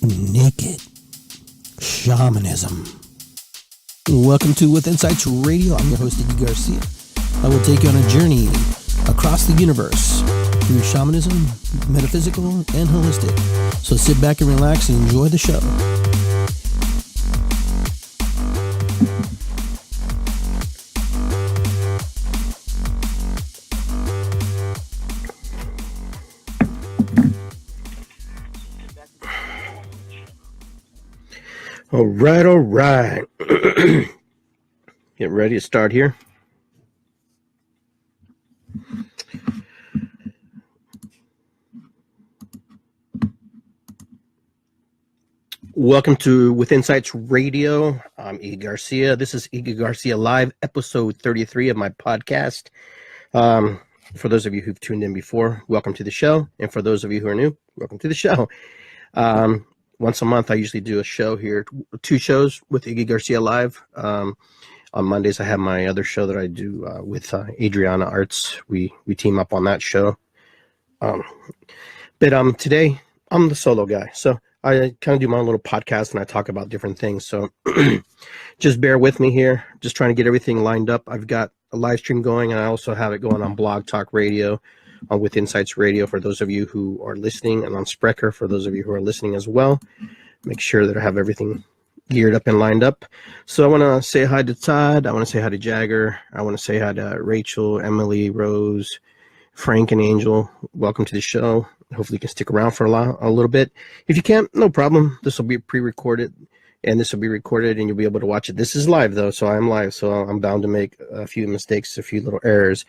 naked shamanism. Welcome to With Insights Radio. I'm your host, Iggy Garcia. I will take you on a journey across the universe through shamanism, metaphysical, and holistic. So sit back and relax and enjoy the show. All right. Get ready to start here. Welcome to With Insights Radio. I'm Iggy Garcia. This is Iggy Garcia Live, episode 33 of my podcast. For those of you who've tuned in before, welcome to the show. And for those of you who are new, welcome to the show. Once a month, I usually do a show here, 2 shows with Iggy Garcia Live. On Mondays, I have my other show that I do with Adriana Arts. We team up on that show. But today, I'm the solo guy. So I kind of do my own little podcast and I talk about different things. So just bear with me here. Just trying to get everything lined up. I've got a live stream going and I also have it going on Blog Talk Radio. With Insights Radio for those of you who are listening, and on Sprecher for those of you who are listening as well. Make sure that I have everything geared up and lined up. So I want to say hi to Todd. I want to say hi to Jagger. I want to say hi to Rachel, Emily, Rose, Frank, and Angel. Welcome to the show. Hopefully you can stick around for a little bit. If you can't, no problem. This will be pre-recorded, and this will be recorded, and you'll be able to watch it. This is live, though, so I'm live, so I'm bound to make a few mistakes, a few little errors.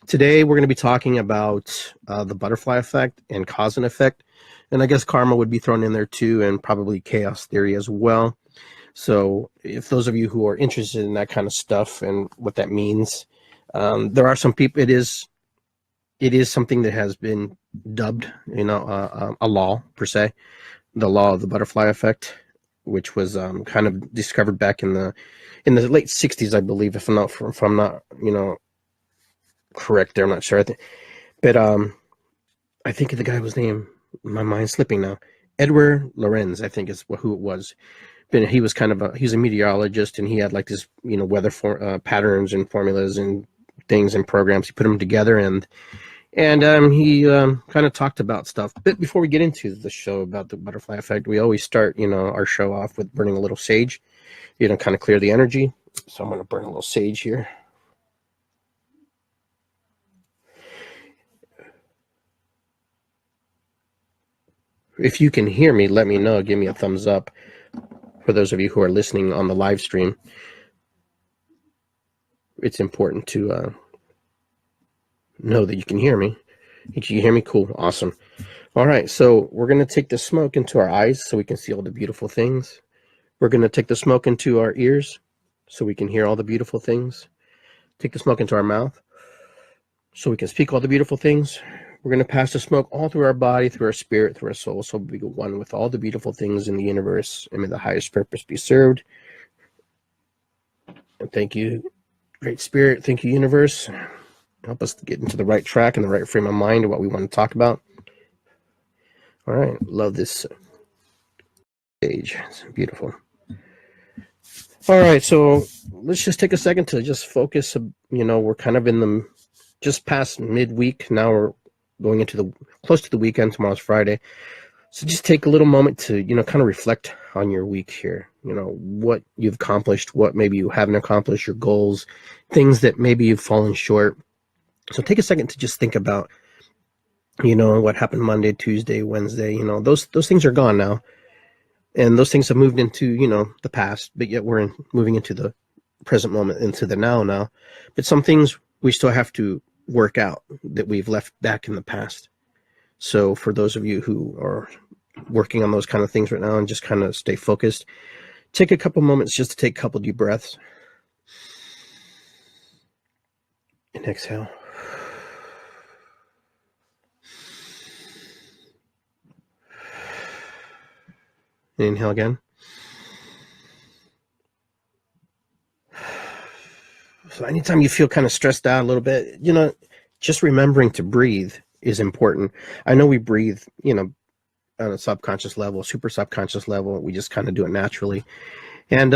Today, we're going to be talking about the butterfly effect and cause and effect. And I guess karma would be thrown in there too, and probably chaos theory as well. So if those of you who are interested in that kind of stuff and what that means, there are some people, it is something that has been dubbed, a law per se, the law of the butterfly effect, which was kind of discovered back in the late 60s, I believe, if I'm not, correct there, I'm not sure. But I think the guy was named, my mind's slipping now, Edward Lorenz, I think is who it was. But he was he's a meteorologist, and he had like this, weather patterns and formulas and things and programs. He put them together, and he kind of talked about stuff. But before we get into the show about the butterfly effect, we always start, our show off with burning a little sage, kind of clear the energy. So I'm going to burn a little sage here. If you can hear me, let me know. Give me a thumbs up for those of you who are listening on the live stream. It's important to know that you can hear me. Can you hear me? Cool. Awesome. All right. So we're going to take the smoke into our eyes so we can see all the beautiful things. We're going to take the smoke into our ears so we can hear all the beautiful things. Take the smoke into our mouth so we can speak all the beautiful things. We're going to pass the smoke all through our body, through our spirit, through our soul, so we go one with all the beautiful things in the universe, and may the highest purpose be served. And thank you, Great Spirit. Thank you, Universe. Help us to get into the right track and the right frame of mind of what we want to talk about. All right. Love this stage. It's beautiful. All right. So let's just take a second to just focus. We're kind of in the just past midweek. Now we're going into close to the weekend. Tomorrow's Friday. So just take a little moment to, kind of reflect on your week here. What you've accomplished, what maybe you haven't accomplished, your goals, things that maybe you've fallen short. So take a second to just think about, what happened Monday, Tuesday, Wednesday, those things are gone now. And those things have moved into, the past, but yet we're moving into the present moment, into the now. But some things we still have to work out that we've left back in the past. So for those of you who are working on those kind of things right now and just kind of stay focused, take a couple moments just to take a couple deep breaths and exhale. And inhale again. So anytime you feel kind of stressed out a little bit, just remembering to breathe is important. I know we breathe, on a subconscious level, super subconscious level. We just kind of do it naturally. And,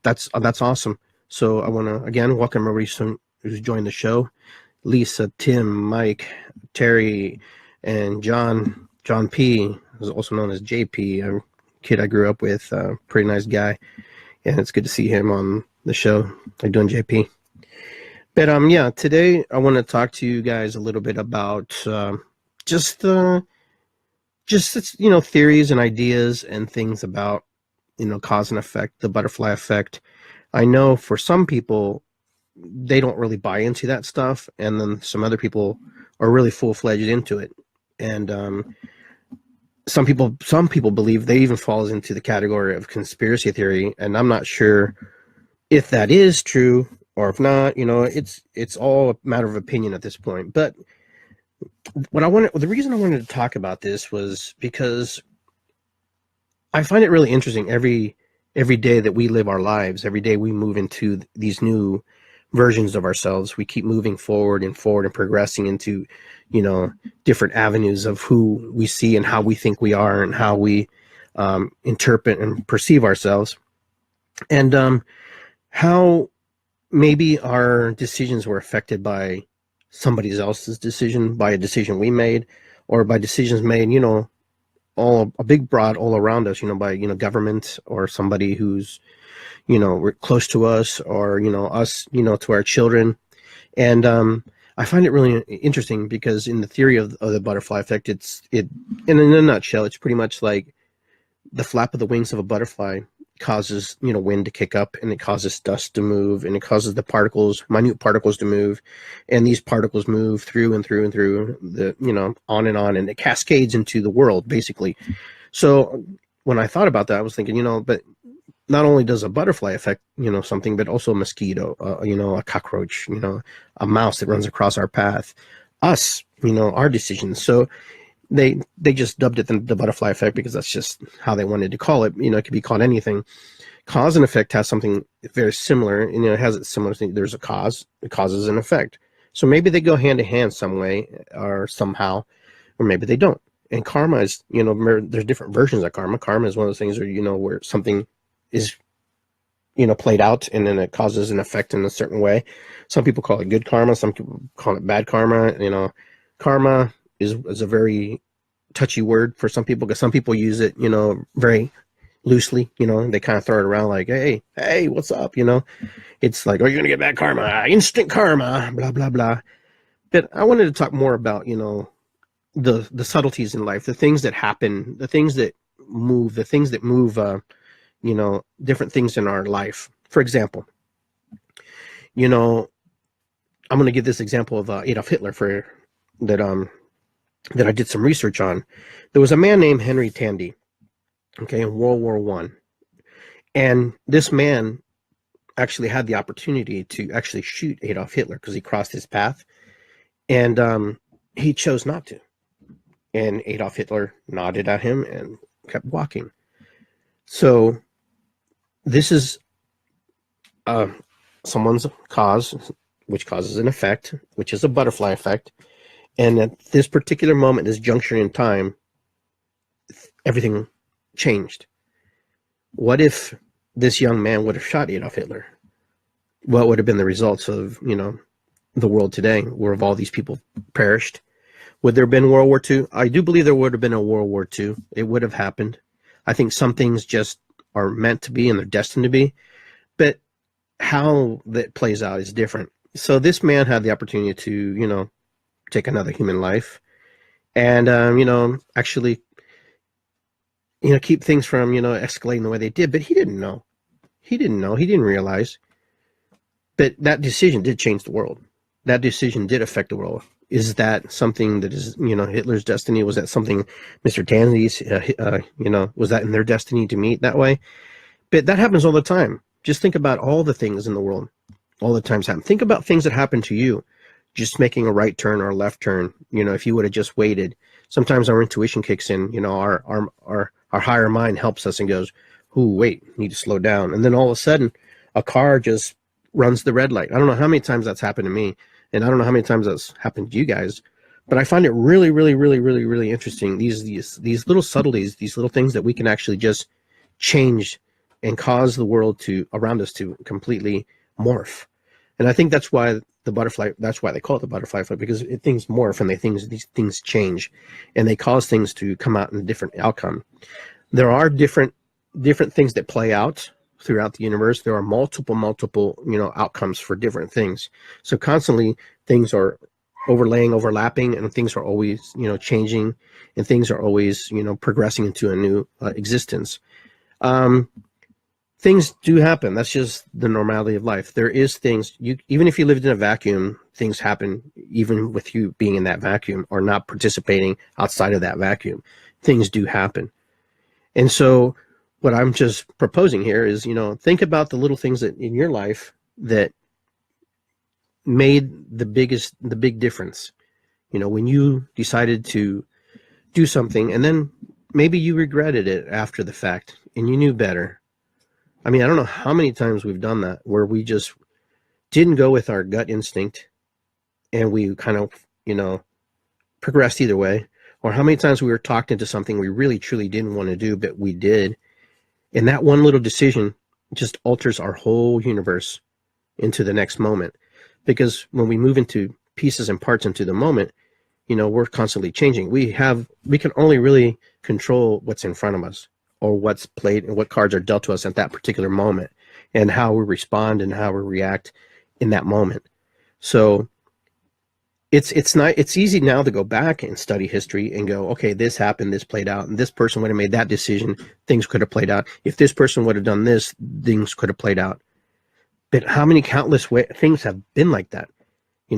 that's awesome. So I want to, again, welcome everybody who's joined the show. Lisa, Tim, Mike, Terry, and John P, who's also known as JP, a kid I grew up with, pretty nice guy. And it's good to see him on the show. How you doing, JP? But yeah, today I want to talk to you guys a little bit about just theories and ideas and things about cause and effect, the butterfly effect. I know for some people they don't really buy into that stuff, and then some other people are really full-fledged into it. And some people believe they even falls into the category of conspiracy theory, and I'm not sure if that is true or if not. It's all a matter of opinion at this point. But the reason I wanted to talk about this was because I find it really interesting every day that we live our lives, every day we move into these new versions of ourselves. We keep moving forward and progressing into, different avenues of who we see and how we think we are and how we interpret and perceive ourselves. And how maybe our decisions were affected by somebody else's decision, by a decision we made, or by decisions made, a big broad all around us, by, government or somebody who's, close to us, or, us, to our children. And I find it really interesting because in the theory of the butterfly effect, and in a nutshell, it's pretty much like the flap of the wings of a butterfly causes, wind to kick up, and it causes dust to move, and it causes the minute particles to move, and these particles move through and through and through the, on, and it cascades into the world, basically. So when I thought about that, I was thinking, but not only does a butterfly affect, something, but also a mosquito, a cockroach, a mouse that runs across our path, us, our decisions. So they just dubbed it the butterfly effect because that's just how they wanted to call it. It could be called anything. Cause and effect has something very similar, and it has a similar thing. There's a cause, it causes an effect. So maybe they go hand to hand some way or somehow, or maybe they don't. And karma is, there's different versions of karma. Karma is one of those things where, where something is, played out, and then it causes an effect in a certain way. Some people call it good karma. Some people call it bad karma. Karma is a very touchy word for some people, because some people use it, very loosely. They kind of throw it around like, hey, what's up? It's like, oh, you're gonna get bad karma, instant karma, blah blah blah. But I wanted to talk more about, the subtleties in life, the things that happen, the things that move, different things in our life. For example, I'm going to give this example of Adolf Hitler that I did some research on. There was a man named Henry Tandy, in World War I, and this man actually had the opportunity to actually shoot Adolf Hitler because he crossed his path, and he chose not to. And Adolf Hitler nodded at him and kept walking. So this is someone's cause, which causes an effect, which is a butterfly effect. And at this particular moment, this juncture in time, everything changed. What if this young man would have shot Adolf Hitler? What would have been the results of, the world today, where of all these people perished? Would there have been World War II? I do believe there would have been a World War II. It would have happened. I think some things just are meant to be and they're destined to be, but how that plays out is different. So this man had the opportunity to, take another human life, and actually, keep things from, escalating the way they did. But he didn't know. He didn't realize. But that decision did change the world. That decision did affect the world. Is that something that is, Hitler's destiny? Was that something Mr. Tandy's, was that in their destiny to meet that way? But that happens all the time. Just think about all the things in the world. All the times happen. Think about things that happen to you. Just making a right turn or a left turn. If you would have just waited. Sometimes our intuition kicks in. Our higher mind helps us and goes, "Ooh, wait, need to slow down." And then all of a sudden, a car just runs the red light. I don't know how many times that's happened to me, and I don't know how many times that's happened to you guys. But I find it really, really, really, really, really interesting. These little subtleties, these little things that we can actually just change and cause the world to around us to completely morph. And I think that's why the butterfly, that's why they call it the butterfly effect, because things morph and these things change and they cause things to come out in a different outcome. There are different things that play out throughout the universe. There are multiple, outcomes for different things. So constantly things are overlapping, and things are always, changing, and things are always, progressing into a new existence. Things do happen. That's just the normality of life. There is things, even if you lived in a vacuum, things happen even with you being in that vacuum or not participating outside of that vacuum. Things do happen. And so what I'm just proposing here is, think about the little things that in your life that made the big difference. When you decided to do something and then maybe you regretted it after the fact and you knew better. I mean, I don't know how many times we've done that where we just didn't go with our gut instinct and we kind of, progressed either way. Or how many times we were talked into something we really truly didn't want to do, but we did. And that one little decision just alters our whole universe into the next moment. Because when we move into pieces and parts into the moment, we're constantly changing. We can only really control what's in front of us or what's played and what cards are dealt to us at that particular moment and how we respond and how we react in that moment. So it's easy now to go back and study history and go, okay, this happened, this played out, and this person would have made that decision, things could have played out. If this person would have done this, things could have played out. But how many countless things have been like that?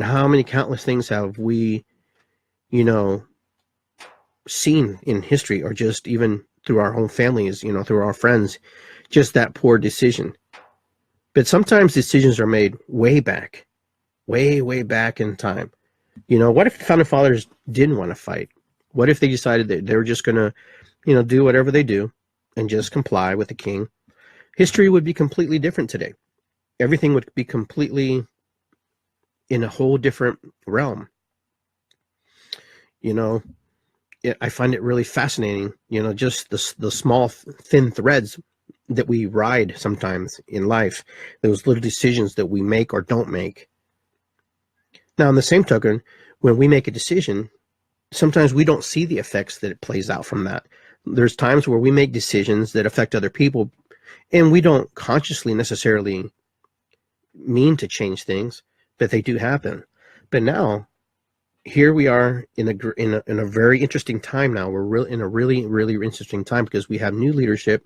How many countless things have we, seen in history, or just even through our own families, through our friends, just that poor decision. But sometimes decisions are made way back in time. What if the founding fathers didn't want to fight? What if they decided that they were just going to, do whatever they do and just comply with the king? History would be completely different today. Everything would be completely in a whole different realm. I find it really fascinating, just the small thin threads that we ride sometimes in life, those little decisions that we make or don't make. Now, on the same token, when we make a decision, sometimes we don't see the effects that it plays out from that. There's times where we make decisions that affect other people, and we don't consciously necessarily mean to change things, but they do happen. But now, here we are in a very interesting time now. We're in a really, really interesting time because we have new leadership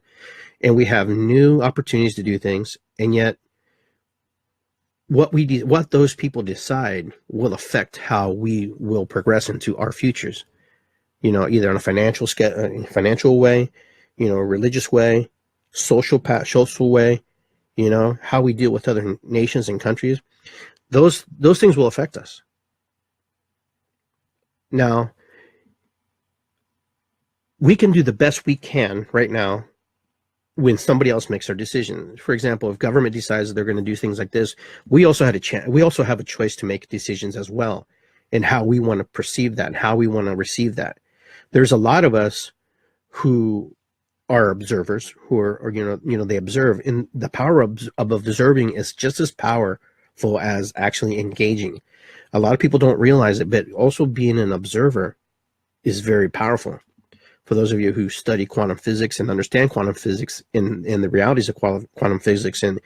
and we have new opportunities to do things, and yet what those people decide will affect how we will progress into our futures. Either in a financial way, religious way, social way, how we deal with other nations and countries. Those things will affect us. Now, we can do the best we can right now when somebody else makes their decision. For example, if government decides that they're going to do things like this, we also have a choice to make decisions as well, and how we want to perceive that and how we want to receive that. There's a lot of us who are observers, who are they observe, and the power of observing is just as powerful as actually engaging. A lot of people don't realize it, but also being an observer is very powerful. For those of you who study quantum physics and understand quantum physics and the realities of quantum physics and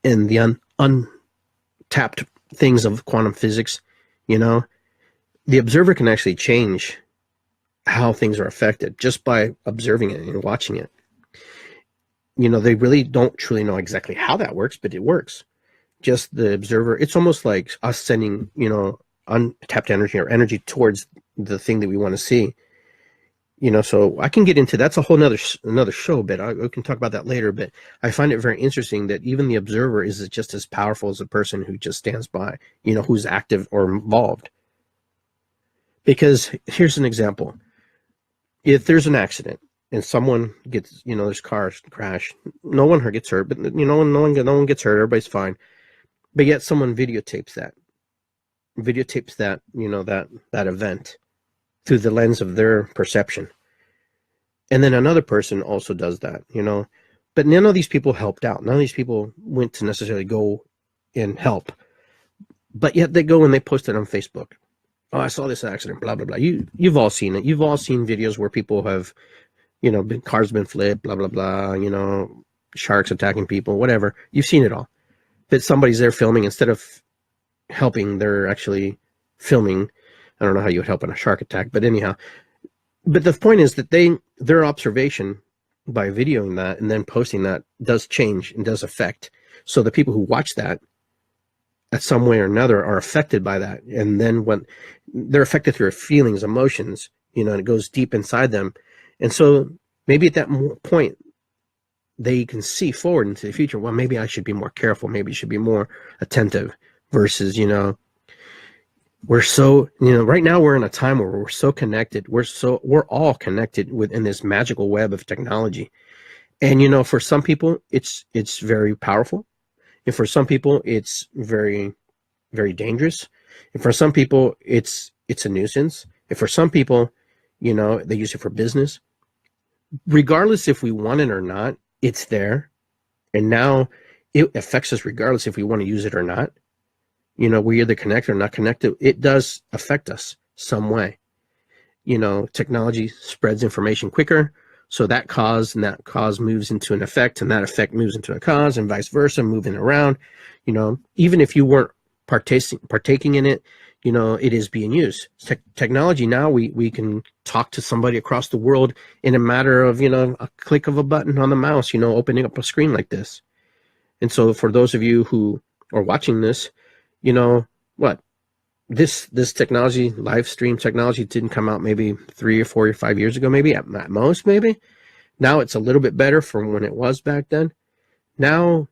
the untapped things of quantum physics, the observer can actually change how things are affected just by observing it and watching it. They really don't truly know exactly how that works, but it works. Just the observer, it's almost like us sending, untapped energy or energy towards the thing that we want to see. So I can get into that's a whole another show, but we can talk about that later. But I find it very interesting that even the observer is just as powerful as the person who just stands by, who's active or involved. Because here's an example. If there's an accident and someone gets, there's cars crash, no one gets hurt, but no one gets hurt, everybody's fine. But yet someone videotapes that. videotapes that, that event through the lens of their perception. And then another person also does that, but none of these people helped out. None of these people went to necessarily go and help, but yet they go and they post it on Facebook. Oh, I saw this accident, blah, blah, blah. You've all seen it. You've all seen videos where people have, cars been flipped, blah, blah, blah, sharks attacking people, whatever. You've seen it all. But somebody's there filming instead of helping, they're actually filming. I don't know how you would help in a shark attack, but anyhow. But the point is that their observation by videoing that and then posting that does change and does affect. So the people who watch that at some way or another are affected by that. And then when they're affected through feelings, emotions, and it goes deep inside them. And so maybe at that point, they can see forward into the future. Well, maybe I should be more careful. Maybe I should be more attentive versus, we're so, right now we're in a time where we're so connected. We're all connected within this magical web of technology. And, for some people, it's very powerful. And for some people, it's very, very dangerous. And for some people, it's a nuisance. And for some people, they use it for business. Regardless if we want it or not, it's there. And now it affects us regardless if we want to use it or not. We're either connected or not connected. It does affect us some way. Technology spreads information quicker. So that cause moves into an effect, and that effect moves into a cause, and vice versa, moving around. Even if you weren't partaking in it, it is being used. Technology now, we can talk to somebody across the world in a matter of, a click of a button on the mouse, opening up a screen like this. And so for those of you who are watching this, this technology, live stream technology, didn't come out maybe 3 or 4 or 5 years ago, maybe at most, maybe. Now it's a little bit better from when it was back then. Now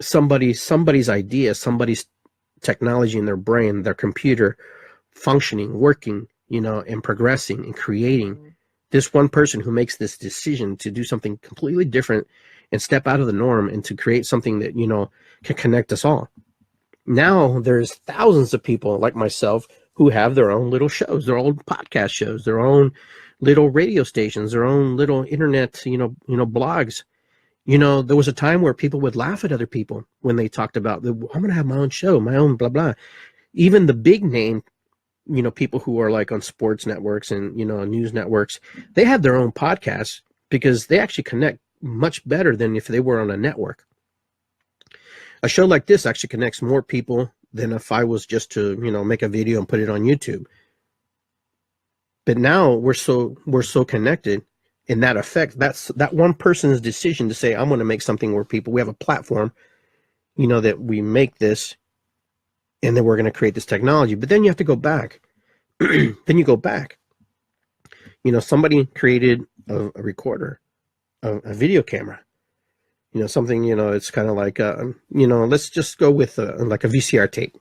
somebody's idea, somebody's technology in their brain, their computer functioning, working, and progressing and creating. This one person who makes this decision to do something completely different and step out of the norm and to create something that, can connect us all. Now there's thousands of people like myself who have their own little shows, their own podcast shows, their own little radio stations, their own little internet, blogs. There was a time where people would laugh at other people when they talked about, I'm going to have my own show, my own blah, blah. Even the big name, people who are like on sports networks and, news networks, they have their own podcasts because they actually connect much better than if they were on a network. A show like this actually connects more people than if I was just to, make a video and put it on YouTube. But now we're so connected in that effect. That's that one person's decision to say, I'm going to make something where we have a platform, that we make this, and then we're going to create this technology. But then you have to go back. Then you go back. Somebody created a recorder, a video camera. Something, it's kind of like, let's just go with like a VCR tape.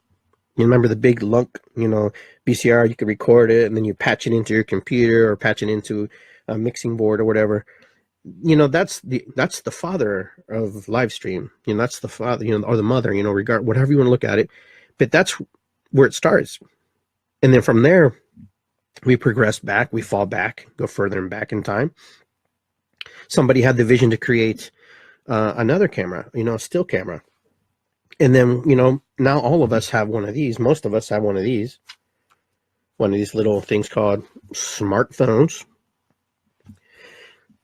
You remember the big lunk, VCR, you could record it and then you patch it into your computer or patch it into a mixing board or whatever. That's the father of live stream. That's the father, or the mother, regard, whatever you want to look at it. But that's where it starts. And then from there, we progress back, we fall back, go further and back in time. Somebody had the vision to create another camera, a still camera. And then, now all of us have one of these. Most of us have one of these little things called smartphones.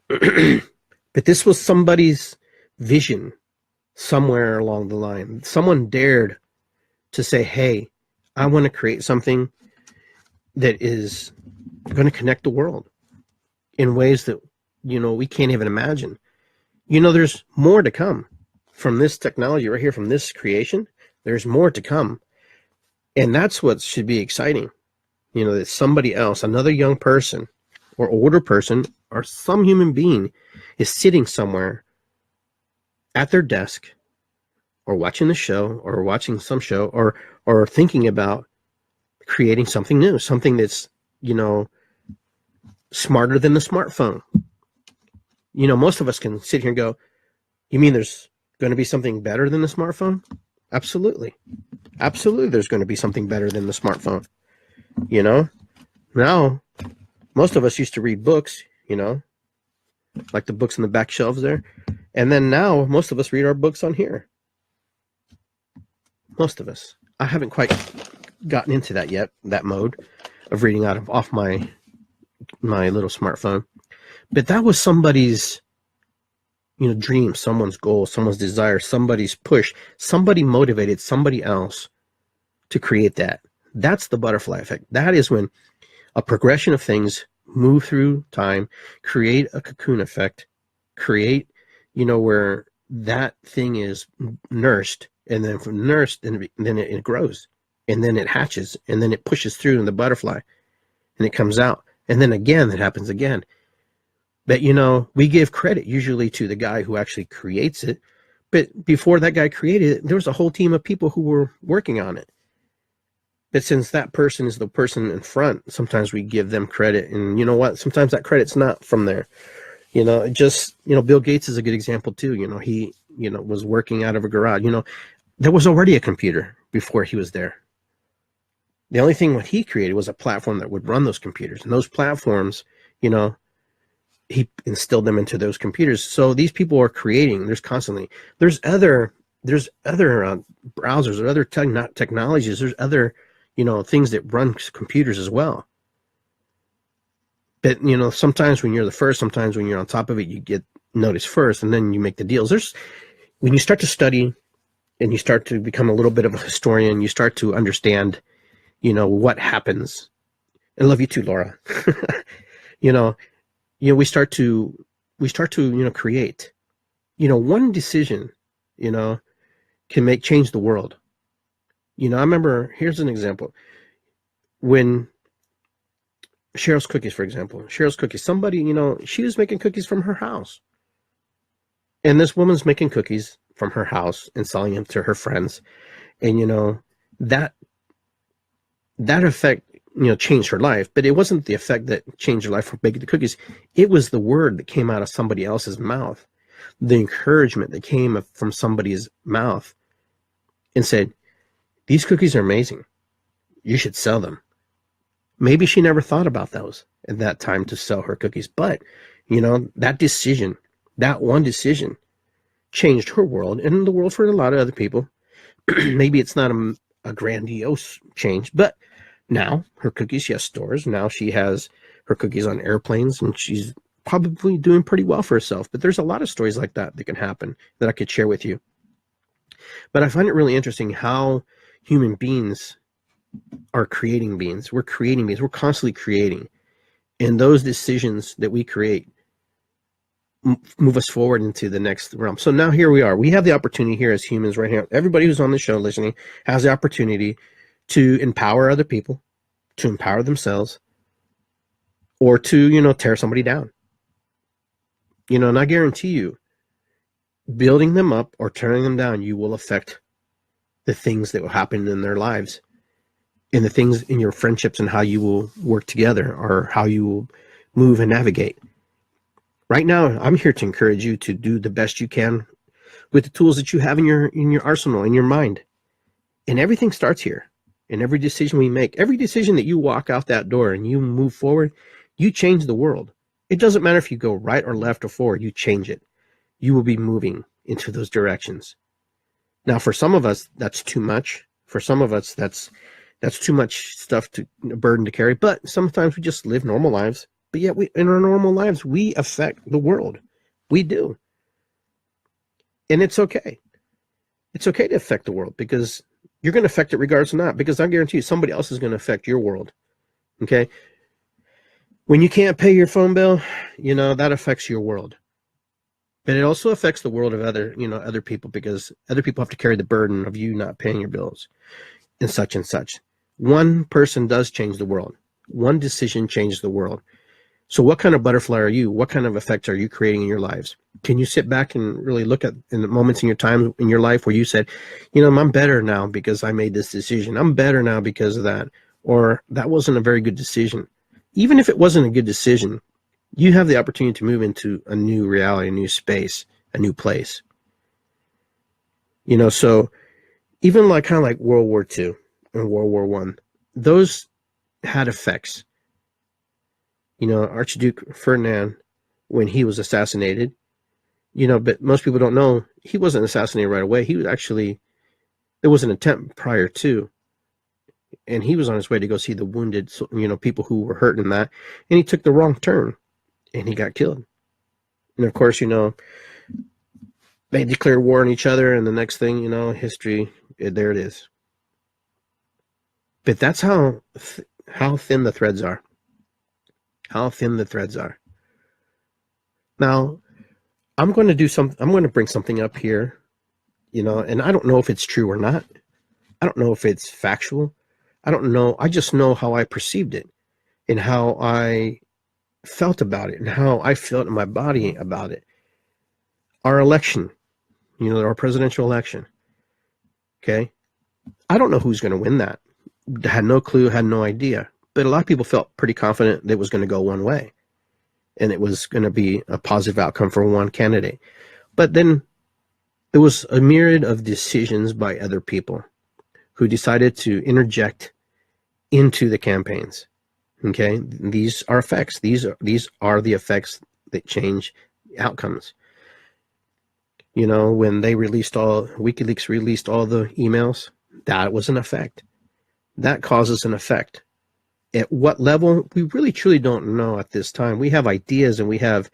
But this was somebody's vision somewhere along the line. Someone dared to say, hey, I want to create something that is going to connect the world in ways that, we can't even imagine. There's more to come from this technology right here, from this creation. There's more to come. And that's what should be exciting. That somebody else, another young person or older person or some human being is sitting somewhere at their desk or watching the show or watching some show or thinking about creating something new, something that's, smarter than the smartphone. Most of us can sit here and go, you mean there's going to be something better than the smartphone? Absolutely. Absolutely, there's going to be something better than the smartphone. You know, now most of us used to read books, like the books in the back shelves there. And then now most of us read our books on here. Most of us. I haven't quite gotten into that yet, that mode of reading out of off my little smartphone. But that was somebody's dream, someone's goal, someone's desire, somebody's push. Somebody motivated somebody else to create that. That's the butterfly effect. That is when a progression of things move through time, create a cocoon effect, create, where that thing is nursed, and then from nursed, then it grows, and then it hatches, and then it pushes through in the butterfly, and it comes out, and then again, it happens again. But, we give credit usually to the guy who actually creates it, but before that guy created it, there was a whole team of people who were working on it. But since that person is the person in front, sometimes we give them credit. And you know what? Sometimes that credit's not from there. Bill Gates is a good example too. He, was working out of a garage. There was already a computer before he was there. The only thing what he created was a platform that would run those computers. And those platforms, he instilled them into those computers. So these people are creating. There's other browsers or other technologies. There's other things that run computers as well. But, sometimes when you're the first, sometimes when you're on top of it, you get noticed first, and then you make the deals. When you start to study and you start to become a little bit of a historian, you start to understand, what happens. I love you too, Laura. We start to create. One decision, can change the world. I remember, here's an example. When Cheryl's Cookies, for example, somebody, she was making cookies from her house. And this woman's making cookies from her house and selling them to her friends. And, that effect, changed her life. But it wasn't the effect that changed her life from making the cookies. It was the word that came out of somebody else's mouth, the encouragement that came from somebody's mouth and said, these cookies are amazing. You should sell them. Maybe she never thought about those at that time to sell her cookies. But, that one decision changed her world and the world for a lot of other people. Maybe it's not a grandiose change, but now her cookies, she has stores. Now she has her cookies on airplanes, and she's probably doing pretty well for herself. But there's a lot of stories like that can happen that I could share with you. But I find it really interesting how human beings are creating beings. We're creating beings. We're constantly creating. And those decisions that we create move us forward into the next realm. So now here we are. We have the opportunity here as humans right here. Everybody who's on the show listening has the opportunity to empower other people, to empower themselves, or to, tear somebody down. And I guarantee you, building them up or tearing them down, you will affect the things that will happen in their lives, and the things in your friendships, and how you will work together, or how you will move and navigate. Right now, I'm here to encourage you to do the best you can with the tools that you have in your arsenal, in your mind. And everything starts here. And every decision we make, every decision that you walk out that door and you move forward, you change the world. It doesn't matter if you go right or left or forward, you change it. You will be moving into those directions. Now, for some of us, that's too much. For some of us, that's too much stuff, a burden to carry. But sometimes we just live normal lives. But yet, in our normal lives, we affect the world. We do. And it's okay. It's okay to affect the world, because you're going to affect it regardless or not. Because I guarantee you, somebody else is going to affect your world. Okay? When you can't pay your phone bill, that affects your world. But it also affects the world of other people, because other people have to carry the burden of you not paying your bills and such and such. One person does change the world. One decision changes the world. So what kind of butterfly are you? What kind of effects are you creating in your lives? Can you sit back and really look at in the moments in your time in your life where you said, I'm better now because I made this decision. I'm better now because of that. Or that wasn't a very good decision. Even if it wasn't a good decision, you have the opportunity to move into a new reality, a new space, a new place. So Even like kind of like World War II and World War One, those had effects. Archduke Ferdinand, when he was assassinated, but most people don't know he wasn't assassinated right away. He was actually, there was an attempt prior to, and he was on his way to go see the wounded, people who were hurt in that, and he took the wrong turn, and he got killed. And of course, they declared war on each other, and the next thing, history, there it is. But that's how thin the threads are. How thin the threads are. Now, I'm going to bring something up here, and I don't know if it's true or not. I don't know if it's factual. I don't know. I just know how I perceived it and how I felt about it and how I felt in my body about it. Our election, our presidential election. Okay. I don't know who's going to win that. Had no clue, had no idea. But a lot of people felt pretty confident that it was going to go one way and it was going to be a positive outcome for one candidate. But then it was a myriad of decisions by other people who decided to interject into the campaigns. Okay, these are effects. These are the effects that change outcomes. When they WikiLeaks released all the emails, that was an effect. That causes an effect. At what level, we really truly don't know at this time. We have ideas and we have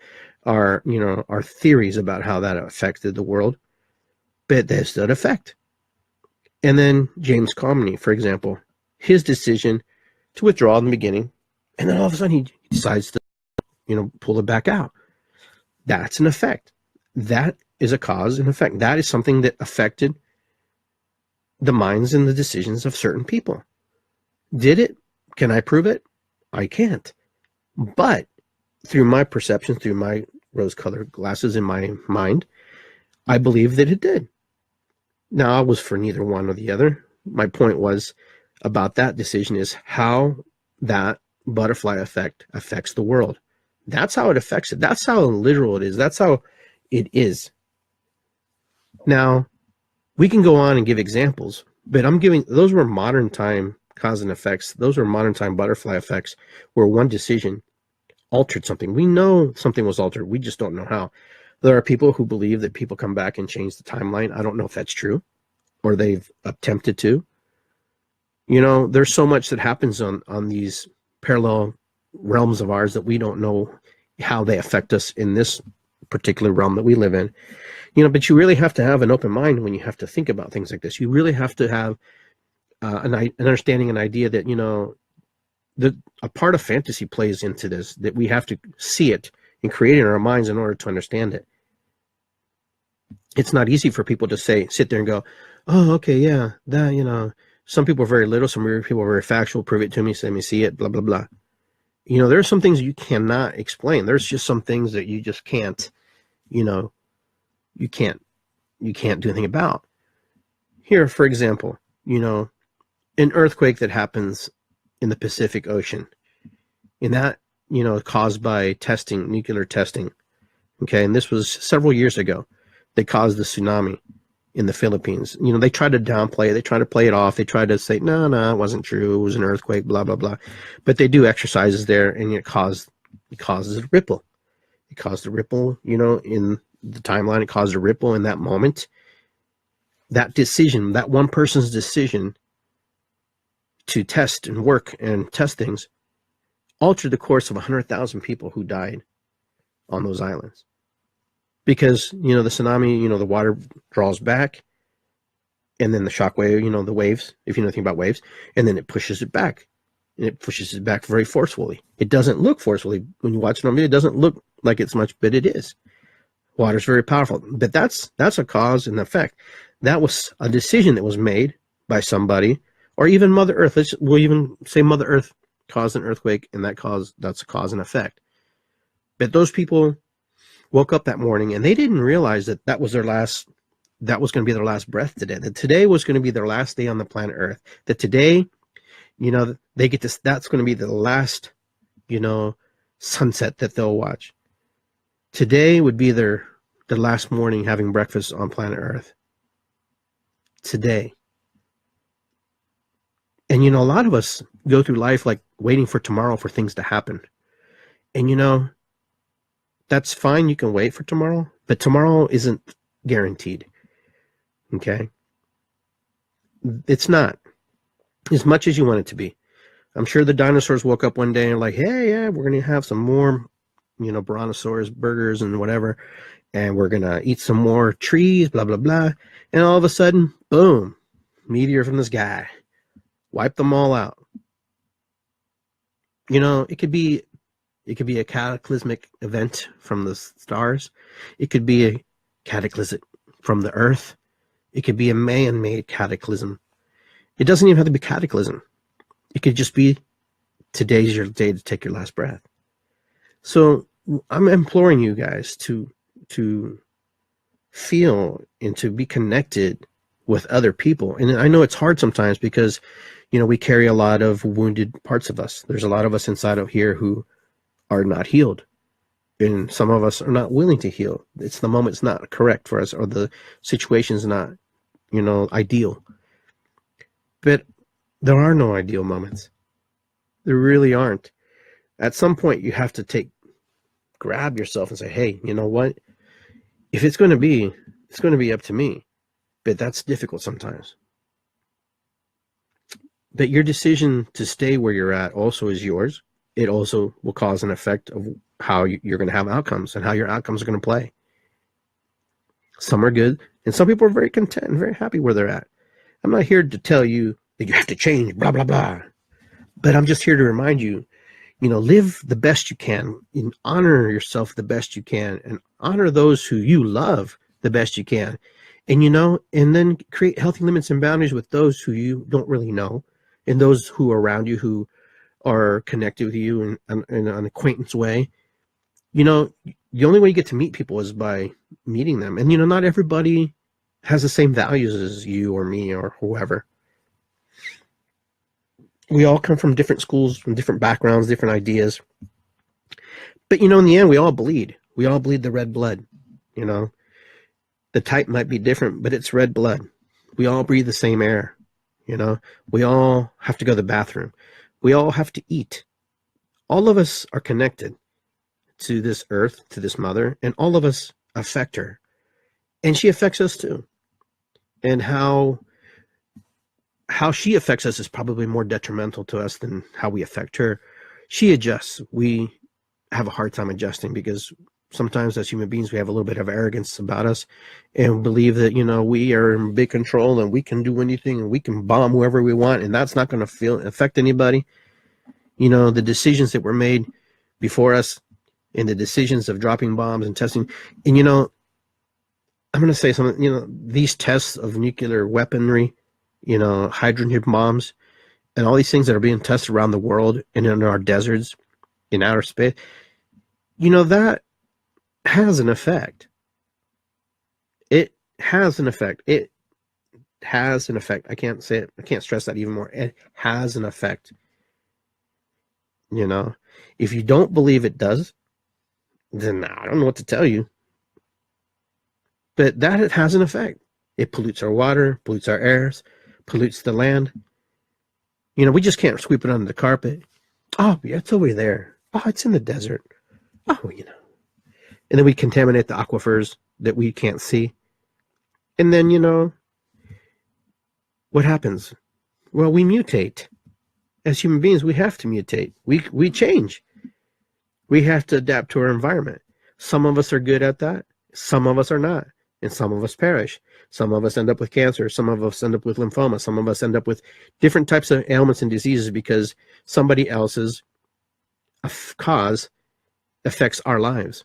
our theories about how that affected the world, but there's that effect. And then James Comey, for example, his decision to withdraw in the beginning, and then all of a sudden he decides to, pull it back out. That's an effect. That is a cause and effect. That is something that affected the minds and the decisions of certain people. Did it? Can I prove it? I can't. But through my perception, through my rose-colored glasses in my mind, I believe that it did. Now, I was for neither one or the other. My point was about that decision is how that butterfly effect affects the world. That's how it affects it. That's how literal it is. That's how it is. Now, we can go on and give examples, but those were modern time cause and effects. Those were modern time butterfly effects where one decision altered something. We know something was altered. We just don't know how. There are people who believe that people come back and change the timeline. I don't know if that's true or they've attempted to. There's so much that happens on these parallel realms of ours that we don't know how they affect us in this particular realm that we live in. But you really have to have an open mind when you have to think about things like this. You really have to have an understanding, an idea that, that a part of fantasy plays into this, that we have to see it and create it in our minds in order to understand it. It's not easy for people to sit there and go, oh, okay, yeah, that, some people are very little, some people are very factual, prove it to me, let me see it, blah, blah, blah. There are some things you cannot explain. There's just some things that you just can't, you can't do anything about. Here, for example, an earthquake that happens in the Pacific Ocean, and that, caused by nuclear testing. Okay, and this was several years ago. They caused the tsunami in the Philippines. They tried to downplay it. They tried to play it off. They tried to say, no, it wasn't true. It was an earthquake, blah, blah, blah. But they do exercises there, and it causes a ripple. It caused a ripple, in the timeline. It caused a ripple in that moment. That decision, that one person's decision to test and work and test things, altered the course of 100,000 people who died on those islands. Because, the tsunami, the water draws back, and then the shock wave, the waves, if you know anything about waves, and then it pushes it back. And it pushes it back very forcefully. It doesn't look forcefully. When you watch it on video, it doesn't look like it's much, but it is. Water's very powerful. But that's a cause and effect. That was a decision that was made by somebody, or even Mother Earth. We'll even say Mother Earth caused an earthquake, and that's a cause and effect. But those people woke up that morning and they didn't realize that was going to be their last breath today, that today was going to be their last day on the planet Earth, that today, they get this, that's going to be the last, sunset that they'll watch. Today would be their last morning having breakfast on planet Earth. Today. And, a lot of us go through life like waiting for tomorrow for things to happen. And, that's fine. You can wait for tomorrow, but tomorrow isn't guaranteed. Okay. It's not as much as you want it to be. I'm sure the dinosaurs woke up one day and like, hey, yeah, we're going to have some more, brontosaurus burgers and whatever. And we're going to eat some more trees, blah, blah, blah. And all of a sudden, boom, meteor from the sky. Wipe them all out. It could be a cataclysmic event from the stars. It could be a cataclysm from the earth. It could be a man-made cataclysm. It doesn't even have to be cataclysm. It could just be today's your day to take your last breath. So I'm imploring you guys to feel and to be connected with other people. And I know it's hard sometimes because, we carry a lot of wounded parts of us. There's a lot of us inside of here who are not healed. And some of us are not willing to heal. It's the moment's not correct for us, or the situation's not, ideal. But there are no ideal moments. There really aren't. At some point, you have to grab yourself and say, hey, you know what? If it's going to be, it's going to be up to me. But that's difficult sometimes. But your decision to stay where you're at also is yours. It also will cause an effect of how you're going to have outcomes and how your outcomes are going to play. Some are good, and some people are very content and very happy where they're at. I'm not here to tell you that you have to change, blah, blah, blah. But I'm just here to remind you, live the best you can, and honor yourself the best you can, and honor those who you love the best you can. And, and then create healthy limits and boundaries with those who you don't really know, and those who are around you who are connected with you in an acquaintance way. The only way you get to meet people is by meeting them. And, not everybody has the same values as you or me or whoever. We all come from different schools, from different backgrounds, different ideas. But, in the end, we all bleed. We all bleed the red blood. The type might be different, but it's red blood. We all breathe the same air. We all have to go to the bathroom. We all have to eat. All of us are connected to this earth, to this mother, and all of us affect her. And she affects us too. And how she affects us is probably more detrimental to us than how we affect her. She adjusts. We have a hard time adjusting because sometimes as human beings, we have a little bit of arrogance about us and believe that, we are in big control and we can do anything and we can bomb whoever we want. And that's not going to affect anybody. The decisions that were made before us and the decisions of dropping bombs and testing. And, I'm going to say something, these tests of nuclear weaponry, hydrogen bombs and all these things that are being tested around the world and in our deserts, in outer space, that has an effect. It has an effect. It has an effect. I can't say it. I can't stress that even more. It has an effect. If you don't believe it does, then I don't know what to tell you. But that it has an effect. It pollutes our water, pollutes our airs, pollutes the land. We just can't sweep it under the carpet. Oh, yeah, it's over there. Oh, it's in the desert. Oh, And then we contaminate the aquifers that we can't see. And then, what happens? Well, we mutate. As human beings, we have to mutate. We change. We have to adapt to our environment. Some of us are good at that. Some of us are not. And some of us perish. Some of us end up with cancer. Some of us end up with lymphoma. Some of us end up with different types of ailments and diseases because somebody else's cause affects our lives.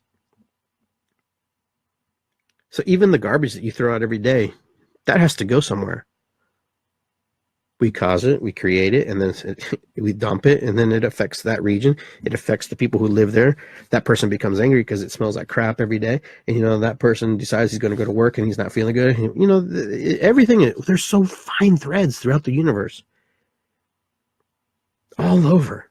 So even the garbage that you throw out every day, that has to go somewhere. We cause it, we create it, and then we dump it, and then it affects that region. It affects the people who live there. That person becomes angry because it smells like crap every day. And, that person decides he's going to go to work and he's not feeling good. And, everything, there's so fine threads throughout the universe. All over.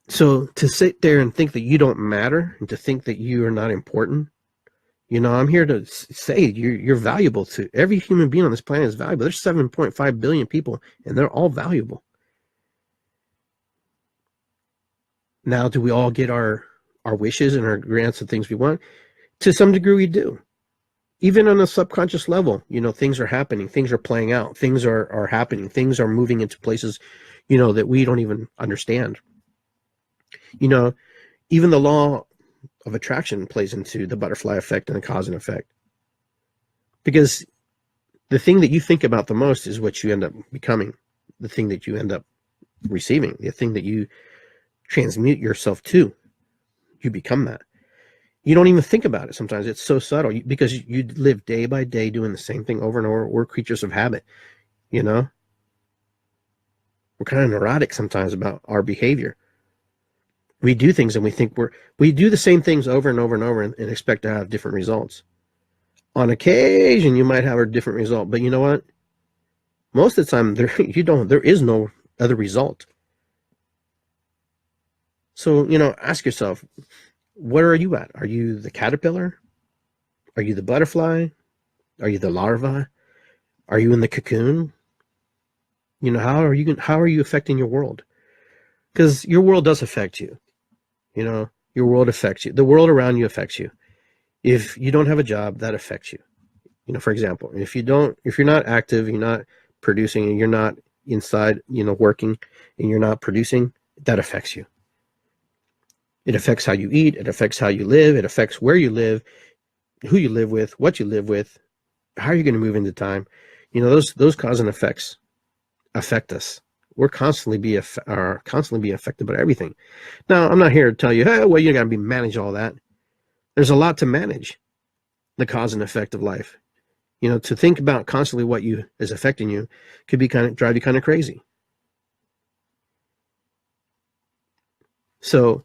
So to sit there and think that you don't matter and to think that you are not important, I'm here to say you're valuable to every human being on this planet is valuable. There's 7.5 billion people, and they're all valuable. Now, do we all get our wishes and our grants and things we want? To some degree, we do. Even on a subconscious level, things are happening, things are playing out, things are happening, things are moving into places, that we don't even understand. Even the law of attraction plays into the butterfly effect and the cause and effect. Because the thing that you think about the most is what you end up becoming, the thing that you end up receiving, the thing that you transmute yourself to. You become that. You don't even think about it sometimes. It's so subtle because you live day by day doing the same thing over and over. We're creatures of habit, We're kind of neurotic sometimes about our behavior. We do things and we think we do the same things over and over and over and expect to have different results. On occasion, you might have a different result, but you know what? Most of the time, there is no other result. So, ask yourself, what are you at? Are you the caterpillar? Are you the butterfly? Are you the larva? Are you in the cocoon? How are you affecting your world? Because your world does affect you. Your world affects you. The world around you affects you. If you don't have a job, that affects you. For example, if you're not active, you're not producing, and you're not inside, working, and you're not producing, that affects you. It affects how you eat. It affects how you live. It affects where you live, who you live with, what you live with, how are you going to move into time. Those cause and effects affect us. We're constantly being affected by everything. Now, I'm not here to tell you, hey, well, you got to manage all that. There's a lot to manage. The cause and effect of life. To think about constantly what is affecting you could be drive you kind of crazy. So,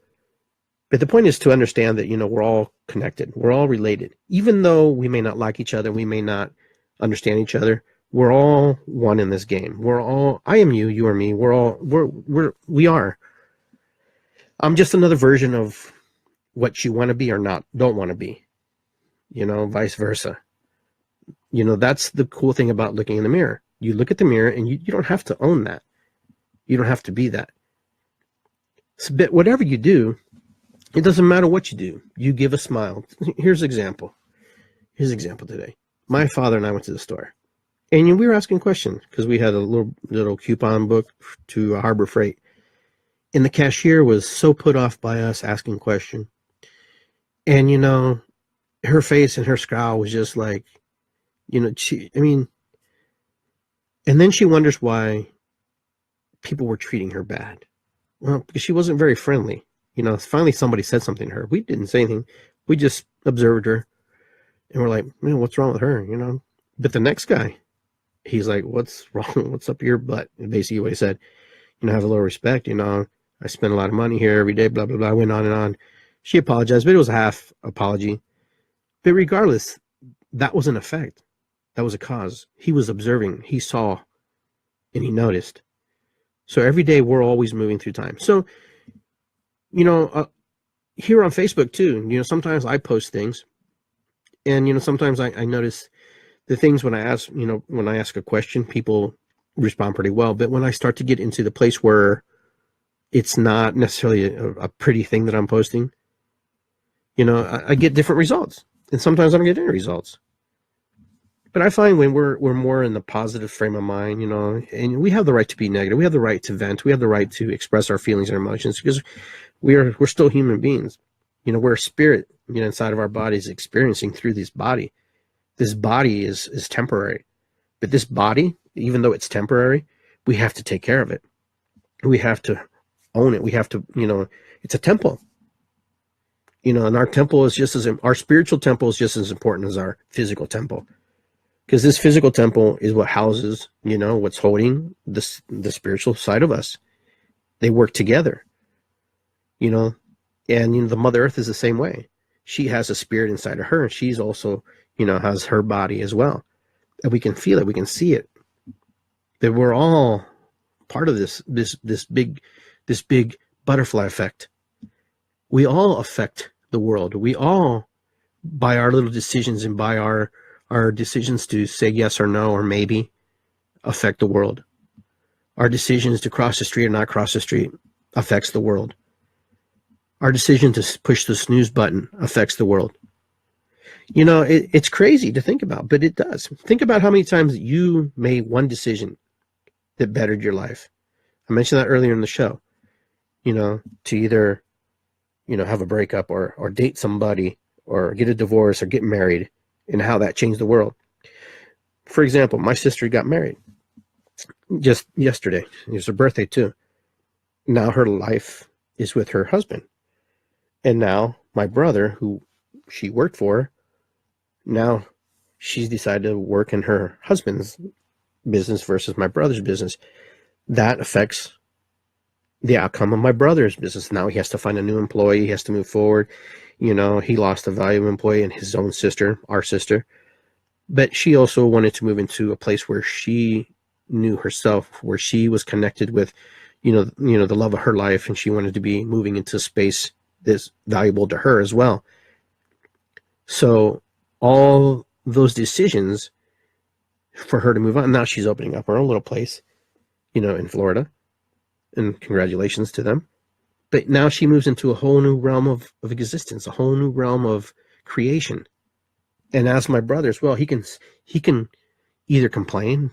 but the point is to understand that, we're all connected. We're all related. Even though we may not like each other, we may not understand each other, we're all one in this game. I am you, you are me. We are. I'm just another version of what you want to be or don't want to be. Vice versa. That's the cool thing about looking in the mirror. You look at the mirror and you don't have to own that. You don't have to be that. But whatever you do, it doesn't matter what you do. You give a smile. Here's an example. Today. My father and I went to the store. And we were asking questions because we had a little coupon book to Harbor Freight. And the cashier was so put off by us asking questions. And, her face and her scowl was just like, and then she wonders why people were treating her bad. Well, because she wasn't very friendly. Finally somebody said something to her. We didn't say anything. We just observed her. And we're like, man, what's wrong with her? But the next guy, he's like, what's wrong? What's up your butt? And basically what he said, have a little respect. I spend a lot of money here every day, blah, blah, blah. I went on and on. She apologized, but it was a half apology. But regardless, that was an effect. That was a cause. He was observing. He saw and he noticed. So every day we're always moving through time. So, here on Facebook too, sometimes I post things and, sometimes I notice the things when I ask a question, people respond pretty well. But when I start to get into the place where it's not necessarily a pretty thing that I'm posting, I get different results. And sometimes I don't get any results. But I find when we're more in the positive frame of mind, and we have the right to be negative, we have the right to vent, we have the right to express our feelings and emotions because we're still human beings. We're a spirit, inside of our bodies experiencing through this body. This body is temporary. But this body, even though it's temporary, we have to take care of it. We have to own it. We have to, it's a temple. And our temple is our spiritual temple is just as important as our physical temple. Because this physical temple is what houses, what's holding the spiritual side of us. They work together, and the Mother Earth is the same way. She has a spirit inside of her, and she's also, has her body as well. And we can feel it, we can see it. That we're all part of this big butterfly effect. We all affect the world. We all by our little decisions and by our decisions to say yes or no or maybe affect the world. Our decisions to cross the street or not cross the street affects the world. Our decision to push the snooze button affects the world. You know, it's crazy to think about, but it does. Think about how many times you made one decision that bettered your life. I mentioned that earlier in the show, you know, to either, you know, have a breakup or date somebody or get a divorce or get married, and how that changed the world. For example, my sister got married just yesterday. It was her birthday too. Now her life is with her husband. And now my brother, who she worked for, now she's decided to work in her husband's business versus my brother's business. That affects the outcome of my brother's business. Now he has to find a new employee. He has to move forward. You know, he lost a valuable employee in his own sister, our sister. But she also wanted to move into a place where she knew herself, where she was connected with, you know, the love of her life, and she wanted to be moving into a space that's valuable to her as well. So all those decisions for her to move on. Now she's opening up her own little place, you know, in Florida, and congratulations to them. But now she moves into a whole new realm of existence, a whole new realm of creation. And as my brother as well, he can either complain,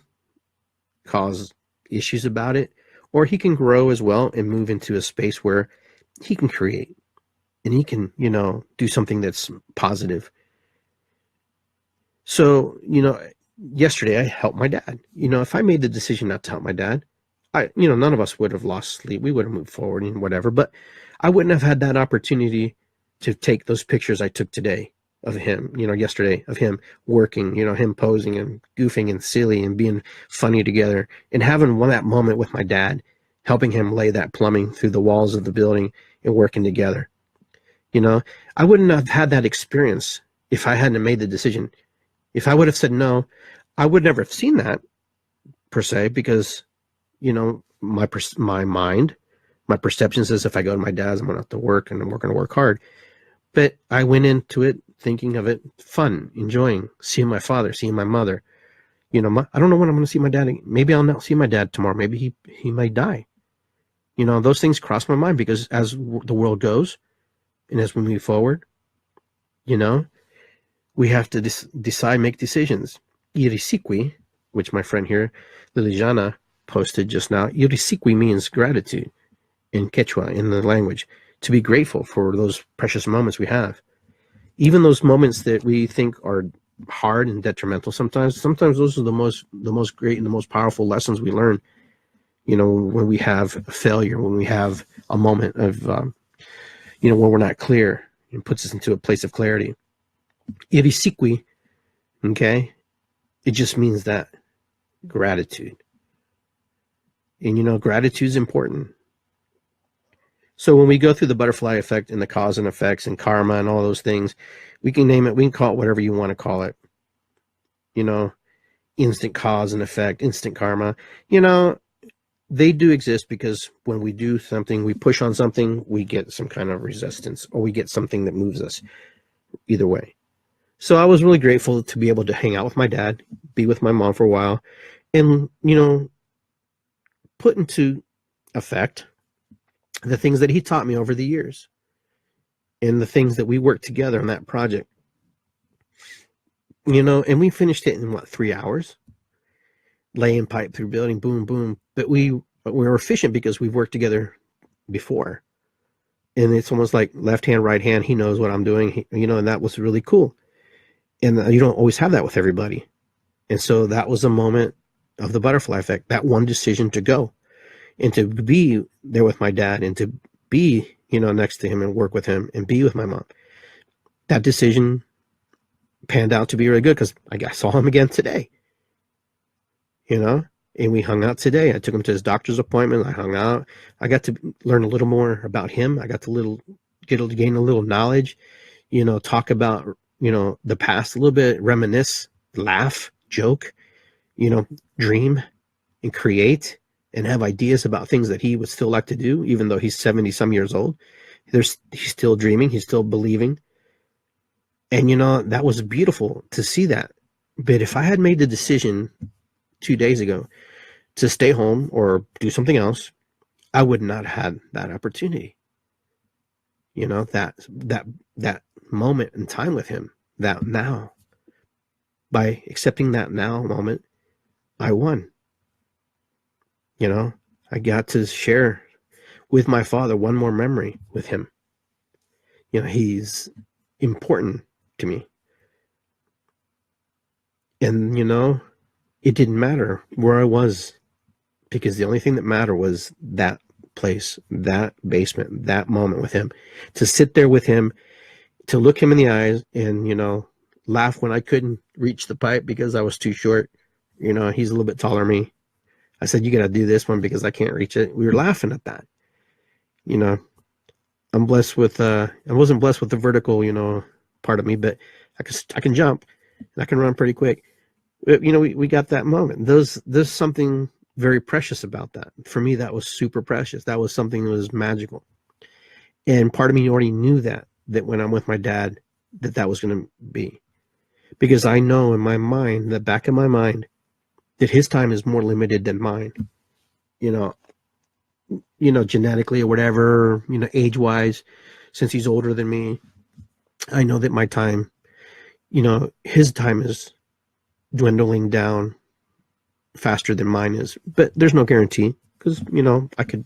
cause issues about it, or he can grow as well and move into a space where he can create and he can, you know, do something that's positive. So, you know, yesterday I helped my dad. You know, if I made the decision not to help my dad, you know, none of us would have lost sleep. We would have moved forward and whatever, but I wouldn't have had that opportunity to take those pictures I took today of him, you know, yesterday, of him working, you know, him posing and goofing and silly and being funny together, and having that moment with my dad, helping him lay that plumbing through the walls of the building and working together. You know, I wouldn't have had that experience if I hadn't made the decision. If I would have said no, I would never have seen that per se, because, you know, my mind, my perception says if I go to my dad's, I'm going to have to work and we're going to work hard. But I went into it thinking of it fun, enjoying, seeing my father, seeing my mother. You know, I don't know when I'm going to see my dad. Maybe I'll not see my dad tomorrow. Maybe he might die. You know, those things cross my mind, because as the world goes and as we move forward, you know, we have to decide, make decisions. Reksikuy, which my friend here, Liliana, posted just now. Reksikuy means gratitude in Quechua, in the language, to be grateful for those precious moments we have. Even those moments that we think are hard and detrimental sometimes those are the most great and the most powerful lessons we learn. You know, when we have a failure, when we have a moment of, you know, where we're not clear, it puts us into a place of clarity. Reksikuy, okay, it just means that gratitude. And, you know, gratitude is important. So when we go through the butterfly effect and the cause and effects and karma and all those things, we can name it, we can call it whatever you want to call it. You know, instant cause and effect, instant karma. You know, they do exist, because when we do something, we push on something, we get some kind of resistance, or we get something that moves us either way. So I was really grateful to be able to hang out with my dad, be with my mom for a while, and, you know, put into effect the things that he taught me over the years, and the things that we worked together on that project. You know, and we finished it in what, 3 hours? Laying pipe through building, boom, boom. But we were efficient because we've worked together before. And it's almost like left hand, right hand. He knows what I'm doing, you know, and that was really cool. And you don't always have that with everybody. And so that was a moment of the butterfly effect, that one decision to go and to be there with my dad, and to be, you know, next to him and work with him and be with my mom. That decision panned out to be really good, because I saw him again today, you know, and we hung out today. I took him to his doctor's appointment. I hung out. I got to learn a little more about him. I got to gain a little knowledge, you know, talk about, you know, the past a little bit, reminisce, laugh, joke, you know, dream and create, and have ideas about things that he would still like to do, even though he's 70 some years old. He's still dreaming. He's still believing. And, that was beautiful to see that. But if I had made the decision 2 days ago to stay home or do something else, I would not have had that opportunity. That moment in time with him, that now. By accepting that now moment, I won. I got to share with my father one more memory with him. He's important to me. And, it didn't matter where I was, because the only thing that mattered was that place, that basement, that moment with him, to sit there with him, to look him in the eyes and, laugh when I couldn't reach the pipe because I was too short. He's a little bit taller than me. I said, you got to do this one because I can't reach it. We were laughing at that. I'm blessed with, I wasn't blessed with the vertical, part of me, but I can jump and I can run pretty quick. We got that moment. There's something very precious about that. For me, that was super precious. That was something that was magical. And part of me already knew that when I'm with my dad, that was going to be. Because I know in my mind, the back of my mind, that his time is more limited than mine. Genetically or whatever, age-wise, since he's older than me, I know that my time, his time is dwindling down faster than mine is. But there's no guarantee, because, I could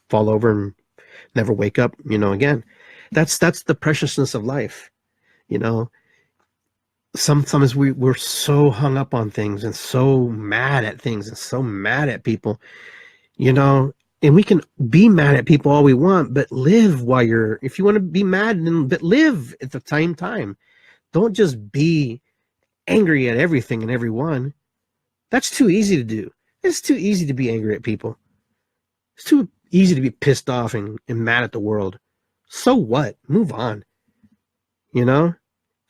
fall over and never wake up, again. That's the preciousness of life. Sometimes we're so hung up on things and so mad at things and so mad at people, and we can be mad at people all we want, but live if you want to be mad, but live at the same time. Don't just be angry at everything and everyone. That's too easy to do. It's too easy to be angry at people. It's too easy to be pissed off and mad at the world. So what? Move on.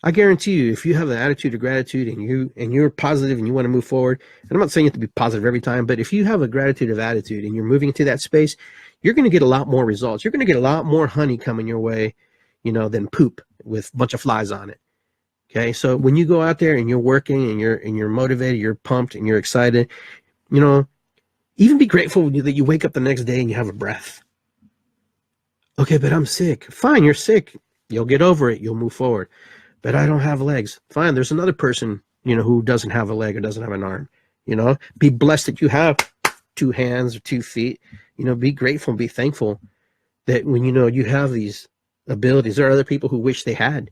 I guarantee you, if you have an attitude of gratitude and you're positive and you want to move forward, and I'm not saying you have to be positive every time, but if you have a gratitude of attitude and you're moving into that space, you're going to get a lot more results. You're going to get a lot more honey coming your way, than poop with a bunch of flies on it. Okay, so when you go out there and you're working and you're motivated, you're pumped and you're excited, even be grateful that you wake up the next day and you have a breath. Okay, but I'm sick. Fine, you're sick. You'll get over it. You'll move forward. But I don't have legs. Fine, there's another person, who doesn't have a leg or doesn't have an arm. Be blessed that you have 2 hands or 2 feet. Be grateful, be thankful that when you have these abilities. There are other people who wish they had.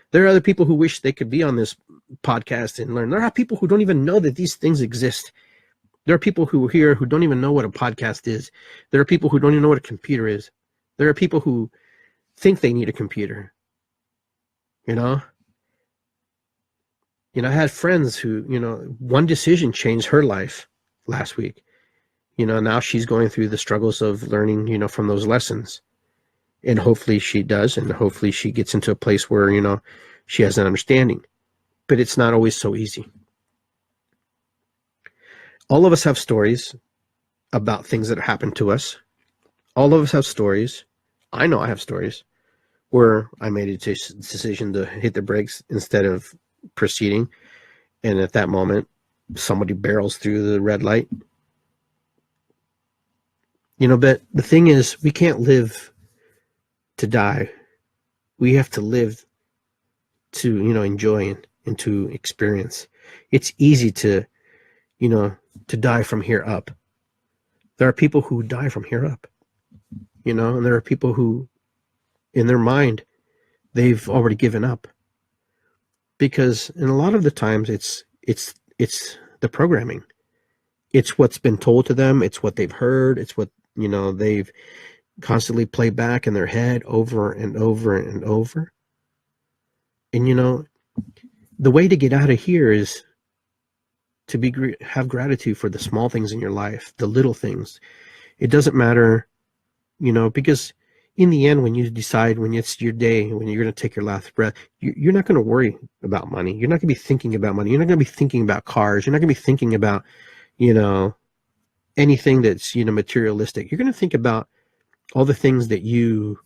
There are other people who wish they could be on this podcast and learn. There are people who don't even know that these things exist. There are people who are here who don't even know what a podcast is. There are people who don't even know what a computer is. There are people who think they need a computer. I had friends who, one decision changed her life last week. Now she's going through the struggles of learning, from those lessons. And hopefully she does, and hopefully she gets into a place where, she has an understanding. But it's not always so easy. All of us have stories about things that happened to us. All of us have stories. I know I have stories where I made a decision to hit the brakes instead of proceeding. And at that moment, somebody barrels through the red light. But the thing is, we can't live to die. We have to live to, enjoy and to experience. It's easy to, to die from here up. There are people who die from here up, and there are people who, in their mind, they've already given up. Because in a lot of the times it's the programming. It's what's been told to them. It's what they've heard. It's what, they've constantly played back in their head over and over and over. And, the way to get out of here is to have gratitude for the small things in your life, the little things. It doesn't matter, because in the end, when you decide, when it's your day, when you're going to take your last breath, you're not going to worry about money. You're not going to be thinking about money. You're not going to be thinking about cars. You're not going to be thinking about, anything that's, materialistic. You're going to think about all the things that you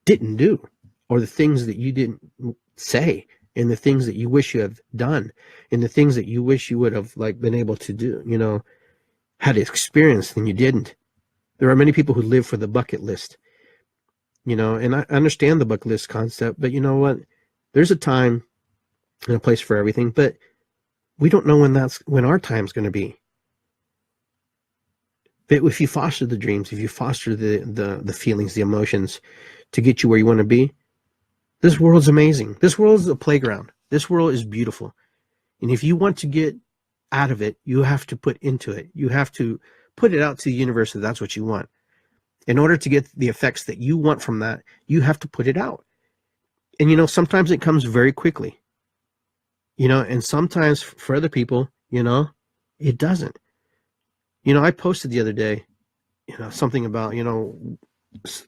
didn't do, or the things that you didn't, say, and the things that you wish you have done, and the things that you wish you would have like been able to do, you know, had experienced and you didn't. There are many people who live for the bucket list, you know, and I understand the bucket list concept, but you know what? There's a time and a place for everything, but we don't know when our time's going to be. But if you foster the dreams, if you foster the feelings, the emotions to get you where you want to be, this world's amazing. This world is a playground. This world is beautiful. And if you want to get out of it, you have to put into it. You have to put it out to the universe that that's what you want. In order to get the effects that you want from that, you have to put it out. And, you know, sometimes it comes very quickly, you know, and sometimes for other people, you know, it doesn't. You know, I posted the other day, you know, something about, you know,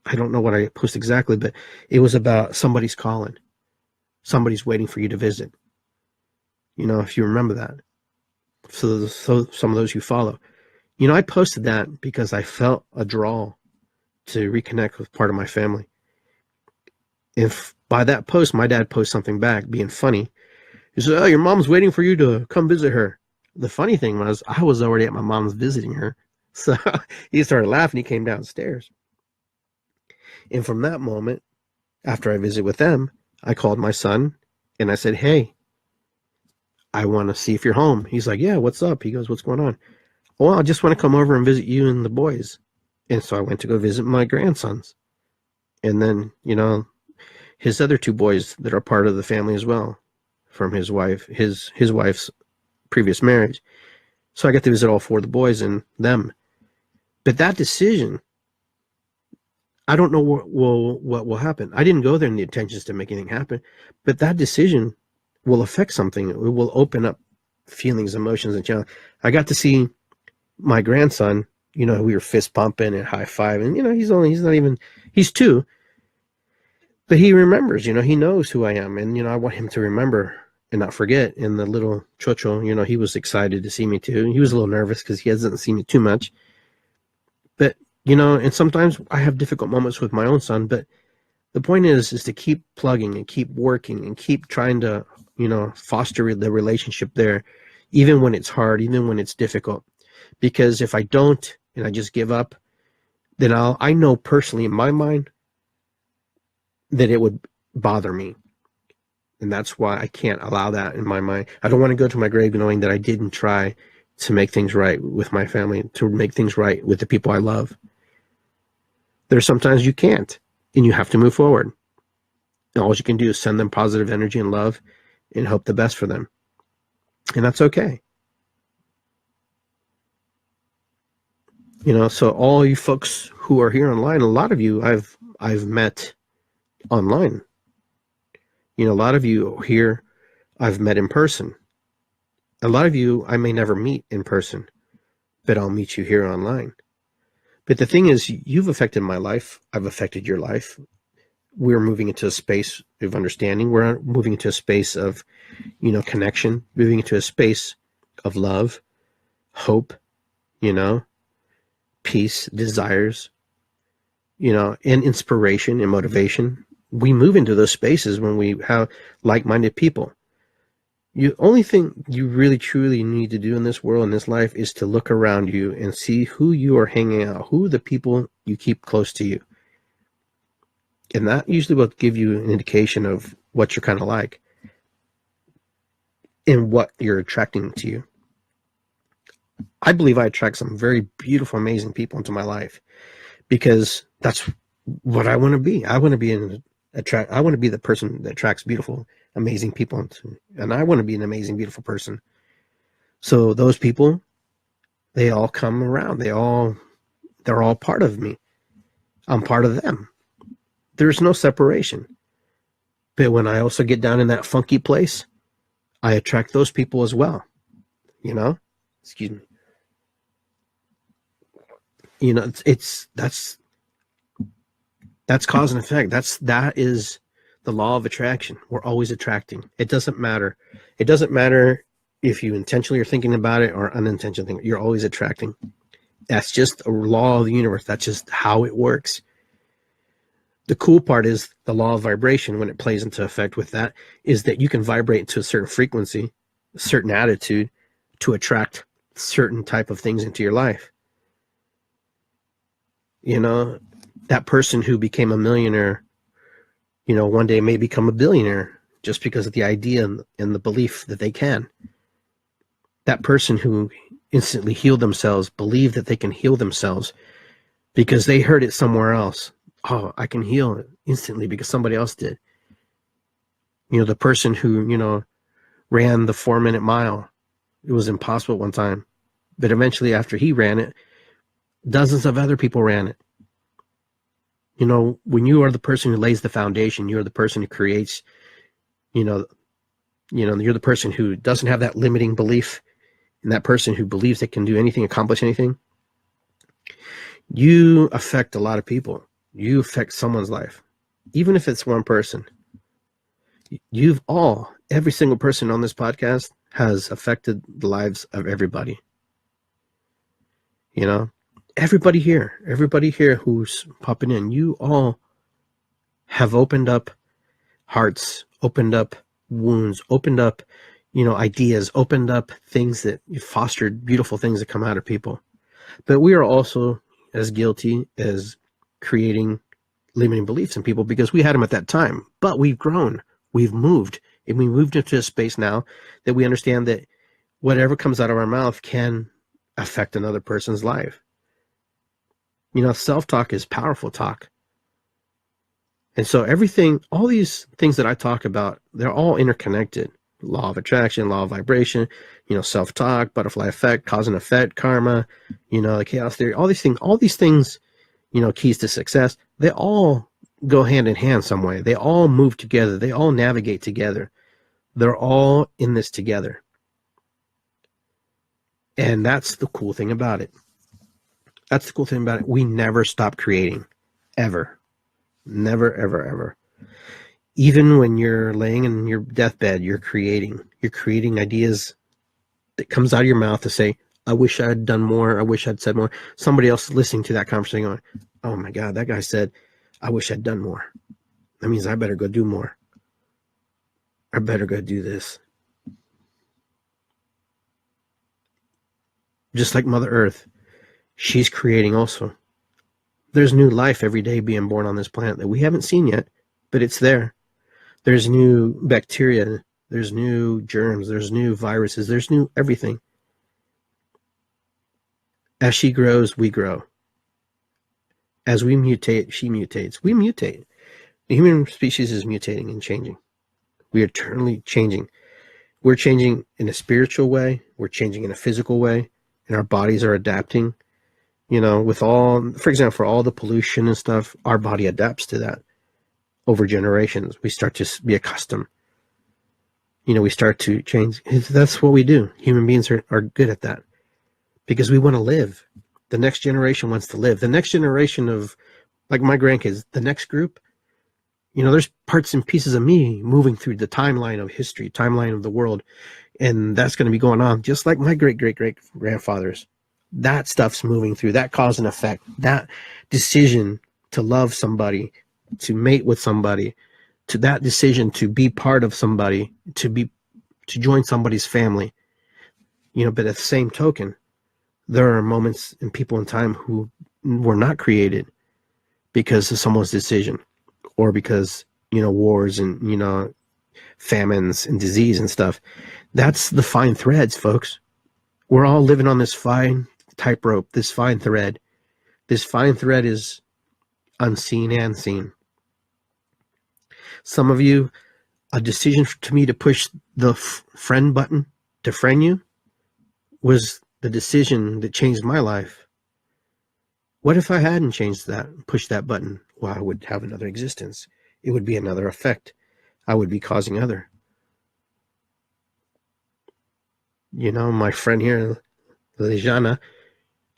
I don't know what I posted exactly, but it was about somebody's calling. Somebody's waiting for you to visit. You know, if you remember that. So some of those you follow. You know, I posted that because I felt a draw to reconnect with part of my family. If by that post, my dad posted something back being funny. He said, "Oh, your mom's waiting for you to come visit her." The funny thing was I was already at my mom's visiting her. So he started laughing. He came downstairs. And from that moment, after I visited with them, I called my son and I said, "Hey, I want to see if you're home." He's like, "Yeah, what's up?" He goes, "What's going on?" "Well, I just want to come over and visit you and the boys." And so I went to go visit my grandsons. And then, you know, his other two boys that are part of the family as well, from his wife, his wife's previous marriage. So I got to visit all four of the boys and them. But that decision, I don't know what will happen. I didn't go there in the intentions to make anything happen, but that decision will affect something. It will open up feelings, emotions, and challenge. I got to see my grandson. You know, we were fist pumping and high fiving. You know, he's 2, but he remembers. You know, he knows who I am, and you know, I want him to remember and not forget. And the little chocho, you know, he was excited to see me too. He was a little nervous because he hasn't seen me too much. But you know, and sometimes I have difficult moments with my own son. But the point is to keep plugging and keep working and keep trying to, you know, foster the relationship there, even when it's hard, even when it's difficult. Because if I don't and I just give up, then I know personally in my mind that it would bother me. And that's why I can't allow that in my mind. I don't want to go to my grave knowing that I didn't try to make things right with my family, to make things right with the people I love. There's sometimes you can't, and you have to move forward. And all you can do is send them positive energy and love and hope the best for them. And that's okay. You know, so all you folks who are here online, a lot of you I've met online. You know, a lot of you here I've met in person. A lot of you I may never meet in person, but I'll meet you here online. But the thing is, you've affected my life. I've affected your life. We're moving into a space of understanding. We're moving into a space of, you know, connection, moving into a space of love, hope, you know, peace, desires, you know, and inspiration and motivation. We move into those spaces when we have like-minded people. The only thing you really truly need to do in this world, in this life, is to look around you and see who you are hanging out, who are the people you keep close to you. And that usually will give you an indication of what you're kind of like and what you're attracting to you. I believe I attract some very beautiful, amazing people into my life because that's what I want to be. I want to be I want to be the person that attracts beautiful, amazing people, and I want to be an amazing, beautiful person. So those people, they all come around. They're all part of me. I'm part of them. There's no separation. But when I also get down in that funky place, I attract those people as well. You know, excuse me. You know, that's cause and effect. That is the law of attraction. We're always attracting. It doesn't matter. It doesn't matter if you intentionally are thinking about it or unintentionally thinking. You're always attracting. That's just a law of the universe. That's just how it works. The cool part is the law of vibration, when it plays into effect with that, is that you can vibrate to a certain frequency, a certain attitude, to attract certain type of things into your life. You know, that person who became a millionaire, you know, one day may become a billionaire just because of the idea and the belief that they can. That person who instantly healed themselves, believe that they can heal themselves because they heard it somewhere else. Oh, I can heal instantly because somebody else did. You know, the person who, you know, ran the 4-minute mile. It was impossible one time. But eventually, after he ran it, dozens of other people ran it. You know, when you are the person who lays the foundation, you're the person who creates, you're the person who doesn't have that limiting belief, and that person who believes they can do anything, accomplish anything. You affect a lot of people. You affect someone's life, even if it's one person. Every single person on this podcast has affected the lives of everybody. You know, everybody here who's popping in, you all have opened up hearts, opened up wounds, opened up, ideas, opened up things that fostered beautiful things that come out of people. But we are also as guilty as creating limiting beliefs in people because we had them at that time. But we've grown, we've moved, and we moved into a space now that we understand that whatever comes out of our mouth can affect another person's life. Self-talk is powerful talk. And so all these things that I talk about, they're all interconnected. Law of attraction, law of vibration, self-talk, butterfly effect, cause and effect, karma, the chaos theory, all these things, keys to success, they all go hand in hand some way. They all move together. They all navigate together. They're all in this together. And that's the cool thing about it. We never stop creating, ever. Never, ever, ever. Even when you're laying in your deathbed, you're creating ideas that comes out of your mouth to say, I wish I had done more. I wish I'd said more. Somebody else listening to that conversation going, oh my God, that guy said, I wish I'd done more. That means I better go do more. I better go do this. Just like Mother Earth, she's creating also. There's new life every day being born on this planet that we haven't seen yet, but it's there. There's new bacteria, there's new germs, there's new viruses, there's new everything. As she grows, we grow. As we mutate, she mutates. We mutate. The human species is mutating and changing. We are eternally changing. We're changing in a spiritual way. We're changing in a physical way. And our bodies are adapting. For example, for all the pollution and stuff, our body adapts to that. Over generations, we start to be accustomed. We start to change. That's what we do. Human beings are good at that because we want to live. The next generation wants to live. The next generation of, like my grandkids, the next group, there's parts and pieces of me moving through the timeline of history, timeline of the world. And that's going to be going on just like my great-great-great-grandfathers. That stuff's moving through, that cause and effect, that decision to love somebody, to mate with somebody, to that decision to be part of somebody, to join somebody's family. But at the same token, there are moments and people in time who were not created because of someone's decision or because, wars and, famines and disease and stuff. That's the fine threads, folks. We're all living on this fine tightrope, this fine thread. This fine thread is unseen and seen. Some of you, a decision to me to push the friend button to friend you was the decision that changed my life. What if I hadn't changed that, pushed that button? Well, I would have another existence. It would be another effect. I would be causing other. My friend here, Lejana,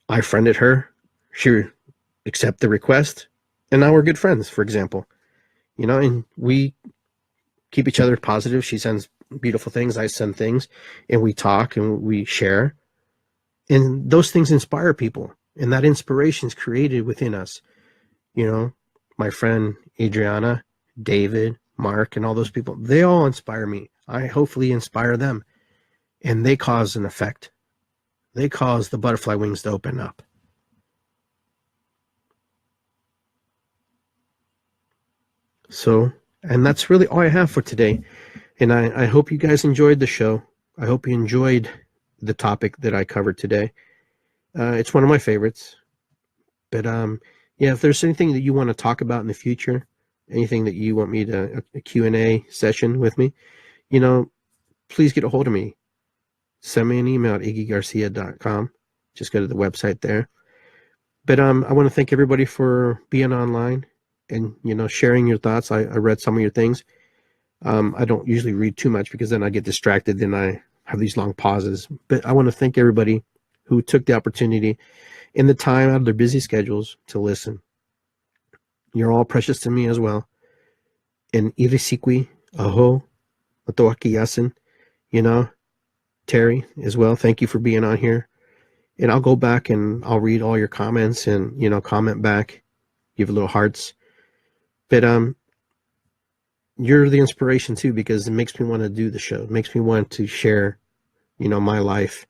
I friended her. She accepted the request, and now we're good friends, for example. And we keep each other positive. She sends beautiful things, I send things, and we talk and we share. And those things inspire people, and that inspiration is created within us. My friend Adriana, David, Mark, and all those people. They all inspire me. I hopefully inspire them. And they cause an effect. They cause the butterfly wings to open up. So, and that's really all I have for today. And I hope you guys enjoyed the show. I hope you enjoyed the topic that I covered today. It's one of my favorites. But yeah, if there's anything that you want to talk about in the future, anything that you want me to, a Q&A session with me, you know, please get a hold of me. Send me an email at iggygarcia.com. Just go to the website there. But I want to thank everybody for being online and, you know, sharing your thoughts. I read some of your things. I don't usually read too much because then I get distracted and I have these long pauses. But I want to thank everybody who took the opportunity and the time out of their busy schedules to listen. You're all precious to me as well. And Reksikuy, aho, matoakiyasin, you know, Terry as well. Thank you for being on here. And I'll go back and I'll read all your comments and, you know, comment back, give little hearts. But you're the inspiration too, because it makes me want to do the show. It makes me want to share, you know, my life.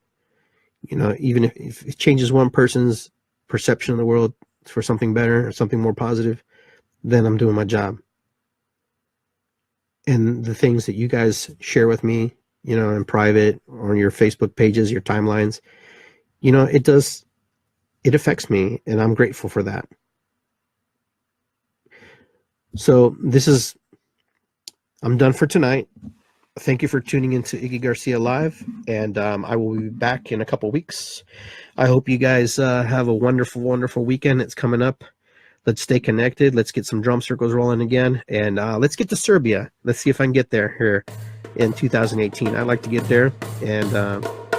You know, even if it changes one person's perception of the world for something better or something more positive, then I'm doing my job. And the things that you guys share with me, you know, in private or on your Facebook pages, your timelines, you know, it affects me, and I'm grateful for that. So I'm done for tonight. Thank you for tuning into Iggy Garcia Live, and I will be back in a couple weeks. I hope you guys have a wonderful, wonderful weekend. It's coming up. Let's stay connected. Let's get some drum circles rolling again, and let's get to Serbia. Let's see if I can get there here in 2018. I'd like to get there and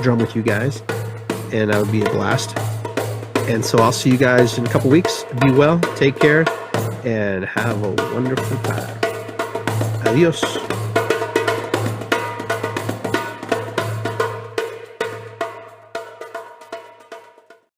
drum with you guys, and that would be a blast. And so I'll see you guys in a couple weeks. Be well, take care, and have a wonderful time. Adios.